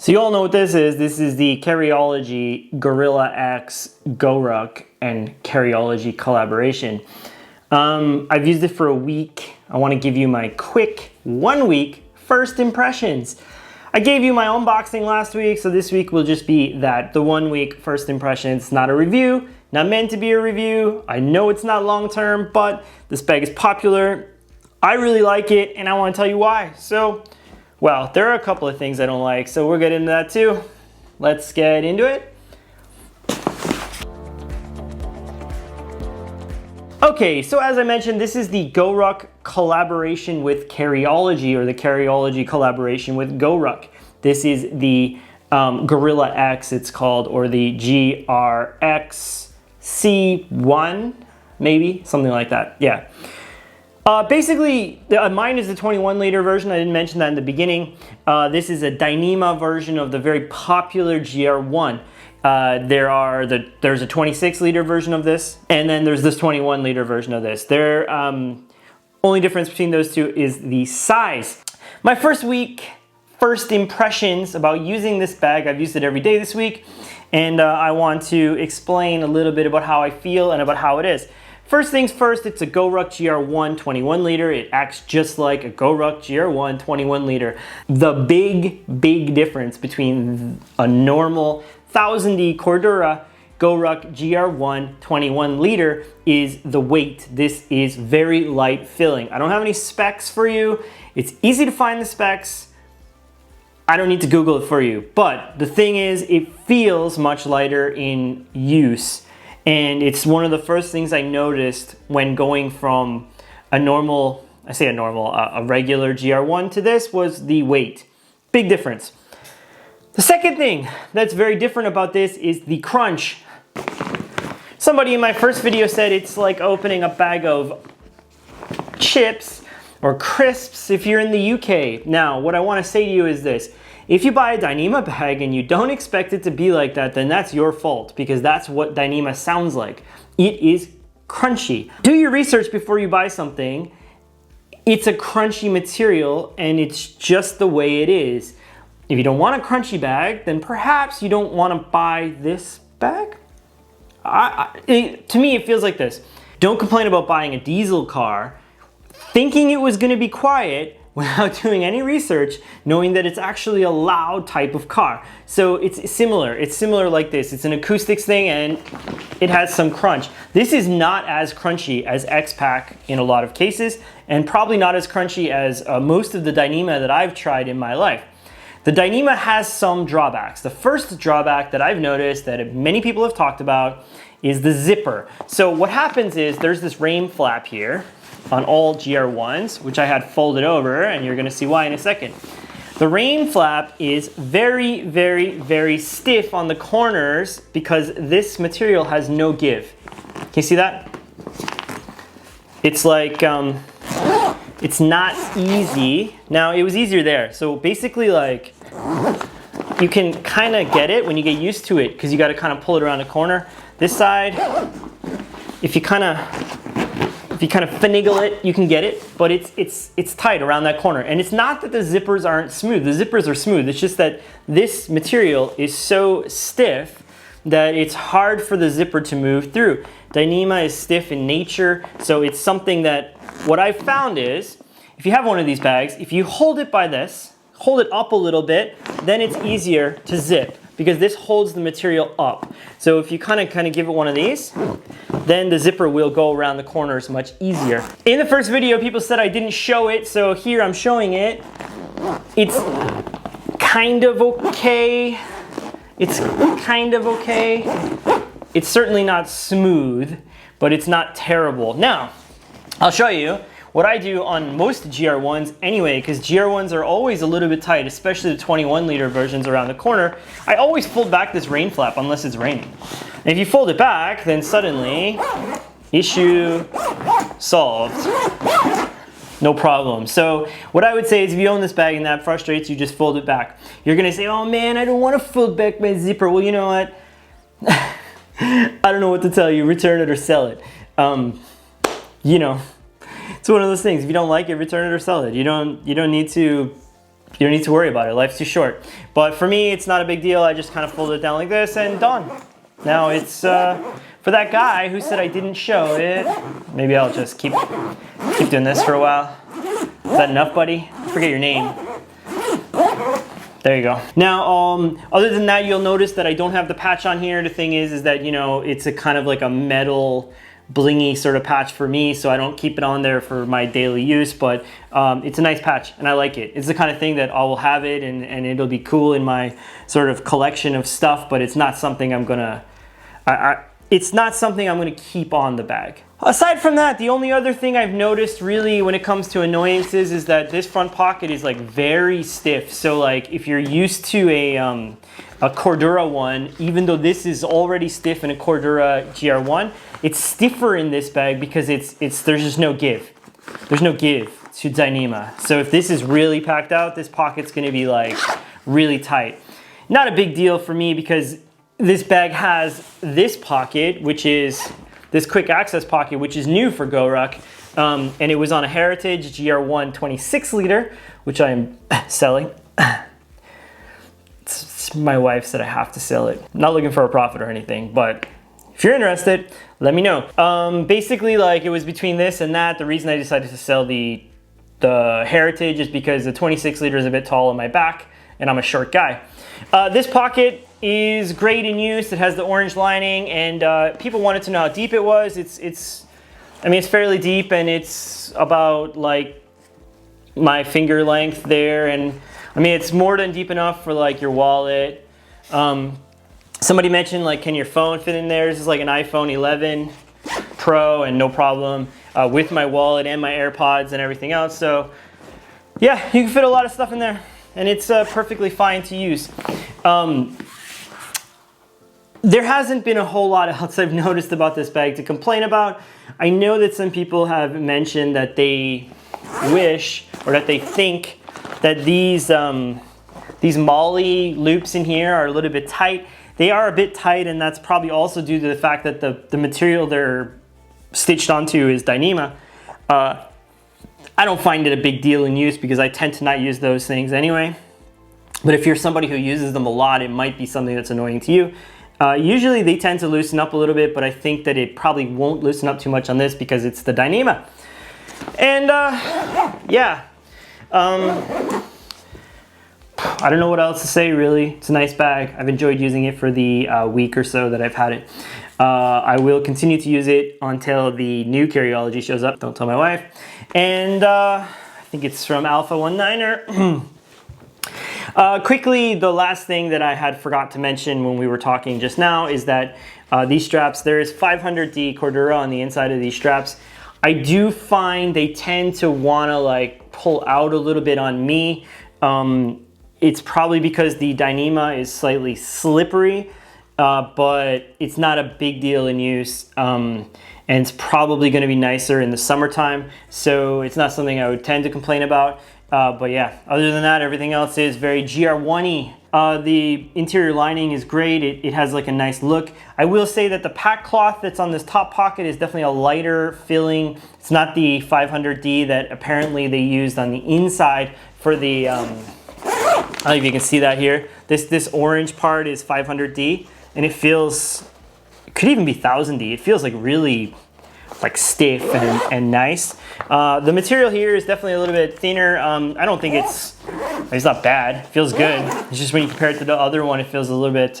So you all know what this is. This is the Carryology Guerrilla X GORUCK and Carryology collaboration. I've used it for a week. I want to give you my quick 1 week first impressions. I gave you my unboxing last week, so this week will just be that, the 1 week first impressions. Not a review, not meant to be a review. I know it's not long term, but this bag is popular. I really like it and I want to tell you why. So, well, there are a couple of things I don't like, so we'll get into that too. Let's get into it. Okay, so as I mentioned, this is the GORUCK collaboration with Carryology, or the Carryology collaboration with GORUCK. This is the Guerrilla X, it's called, or the GRXC1, maybe, something like that, yeah. Basically, mine is the 21 liter version. I didn't mention that in the beginning. This is a Dyneema version of the very popular GR1. There's a 26 liter version of this, and then there's this 21 liter version of this. Only difference between those two is the size. My first impressions about using this bag. I've used it every day this week, and I want to explain a little bit about how I feel and about how it is. First things first, it's a GORUCK GR1 21 liter. It acts just like a GORUCK GR1 21 liter. The big difference between a normal 1000D Cordura GORUCK GR1 21 liter is the weight. This is very light filling. I don't have any specs for you. It's easy to find the specs. I don't need to Google it for you. But the thing is, it feels much lighter in use. And it's one of the first things I noticed when going from a regular GR1 to this was the weight. Big difference. The second thing that's very different about this is the crunch. Somebody in my first video said it's like opening a bag of chips or crisps if you're in the UK. Now, what I want to say to you is this. If you buy a Dyneema bag and you don't expect it to be like that, then that's your fault, because that's what Dyneema sounds like. It is crunchy. Do your research before you buy something. It's a crunchy material and it's just the way it is. If you don't want a crunchy bag, then perhaps you don't want to buy this bag. To me, it feels like this. Don't complain about buying a diesel car thinking it was going to be quiet without doing any research, knowing that it's actually a loud type of car. So it's similar like this. It's an acoustics thing and it has some crunch. This is not as crunchy as X-Pac in a lot of cases, and probably not as crunchy as most of the Dyneema that I've tried in my life. The Dyneema has some drawbacks. The first drawback that I've noticed that many people have talked about is the zipper. So what happens is there's this rain flap here on all GR1s, which I had folded over, and you're gonna see why in a second. The rain flap is very stiff on the corners because this material has no give. Can you see that? It's like, it's not easy. Now, it was easier there. So basically, like, you can kind of get it when you get used to it, because you got to kind of pull it around the corner. This side, if you kind of finagle it, you can get it, but it's tight around that corner. And it's not that the zippers aren't smooth. The zippers are smooth. It's just that this material is so stiff that it's hard for the zipper to move through. Dyneema is stiff in nature, so it's something that what I've found is, if you have one of these bags, if you hold it by this, hold it up a little bit, then it's easier to zip, because this holds the material up. So if you kind of give it one of these, then the zipper will go around the corners much easier. In the first video, people said I didn't show it, so here I'm showing it. It's kind of okay. It's kind of okay. It's certainly not smooth, but it's not terrible. Now, I'll show you what I do on most GR1s anyway, because GR1s are always a little bit tight, especially the 21 liter versions around the corner. I always fold back this rain flap unless it's raining. And if you fold it back, then suddenly, issue solved. No problem. So what I would say is, if you own this bag and that frustrates you, just fold it back. You're gonna say, oh man, I don't want to fold back my zipper. Well, you know what? I don't know what to tell you. Return it or sell it. You know, it's one of those things. If you don't like it, return it or sell it. You don't need to you don't need to worry about it. Life's too short. But for me, it's not a big deal. I just kind of fold it down like this and done. Now it's for that guy who said I didn't show it. Maybe I'll just keep doing this for a while. Is that enough, buddy? I forget your name. There you go. Now, other than that, you'll notice that I don't have the patch on here. The thing is that, you know, it's a kind of like a metal blingy sort of patch for me, so I don't keep it on there for my daily use, but it's a nice patch and I like it. It's the kind of thing that I will have it and it'll be cool in my sort of collection of stuff, but it's not something I'm gonna, it's not something I'm gonna keep on the bag. Aside from that, the only other thing I've noticed really when it comes to annoyances is that this front pocket is like very stiff. So like if you're used to a Cordura one, even though this is already stiff in a Cordura GR1, it's stiffer in this bag because there's just no give. There's no give to Dyneema. So if this is really packed out, this pocket's gonna be like really tight. Not a big deal for me because this bag has this pocket, which is this quick access pocket, which is new for GORUCK, and it was on a Heritage GR1 26 liter, which I'm selling. My wife said I have to sell it. I'm not looking for a profit or anything, but if you're interested, let me know. Basically, like it was between this and that. The reason I decided to sell the Heritage is because the 26 liter is a bit tall on my back, and I'm a short guy. This pocket is great in use. It has the orange lining, and people wanted to know how deep it was. I mean, it's fairly deep, and it's about like my finger length there, and I mean, it's more than deep enough for like your wallet. Somebody mentioned like, can your phone fit in there? This is like an iPhone 11 Pro, and no problem with my wallet and my AirPods and everything else. So yeah, you can fit a lot of stuff in there, and it's perfectly fine to use. There hasn't been a whole lot else I've noticed about this bag to complain about. I know that some people have mentioned that they wish, or that they think that these MOLLE loops in here are a little bit tight. They are a bit tight, and that's probably also due to the fact that the material they're stitched onto is Dyneema. I don't find it a big deal in use because I tend to not use those things anyway. But if you're somebody who uses them a lot, it might be something that's annoying to you. Usually they tend to loosen up a little bit, but I think that it probably won't loosen up too much on this because it's the Dyneema. And yeah, I don't know what else to say really. It's a nice bag. I've enjoyed using it for the week or so that I've had it. I will continue to use it until the new Carryology shows up. Don't tell my wife. And I think it's from Alpha 19er. Quickly, the last thing that I had forgot to mention when we were talking just now is that these straps, there is 500D Cordura on the inside of these straps. I do find they tend to want to like pull out a little bit on me. It's probably because the Dyneema is slightly slippery, but it's not a big deal in use. And it's probably going to be nicer in the summertime, so it's not something I would tend to complain about. But yeah, other than that, everything else is very GR1-y. The interior lining is great. It has like a nice look. I will say that the pack cloth that's on this top pocket is definitely a lighter filling. It's not the 500D that apparently they used on the inside for the, I don't know if you can see that here. This orange part is 500D, and it feels, it could even be 1000D. It feels like really like stiff and nice. The material here is definitely a little bit thinner. I don't think it's not bad. It feels good. It's just when you compare it to the other one, it feels a little bit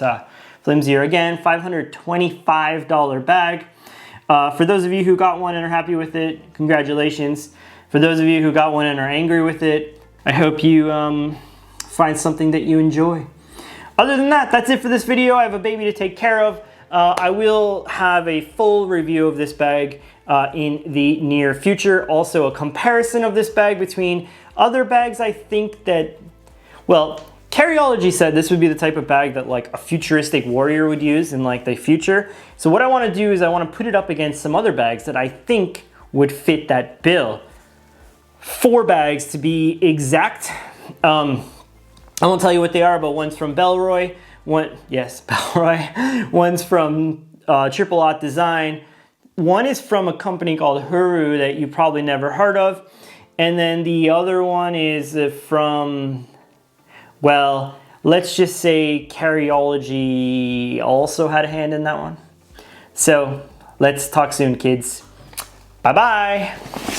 flimsier. Again, $525 bag. For those of you who got one and are happy with it, congratulations. For those of you who got one and are angry with it, I hope you find something that you enjoy. Other than that, that's it for this video. I have a baby to take care of. I will have a full review of this bag in the near future. Also a comparison of this bag between other bags. I think that, well, Carryology said this would be the type of bag that like a futuristic warrior would use in like the future. So what I want to do is I want to put it up against some other bags that I think would fit that bill. 4 bags to be exact. I won't tell you what they are, but one's from Bellroy. Bellroy. One's from Triple Aught Design. One is from a company called Huru that you probably never heard of. And then the other one is from well, let's just say Carryology also had a hand in that one. So let's talk soon, kids. Bye-bye.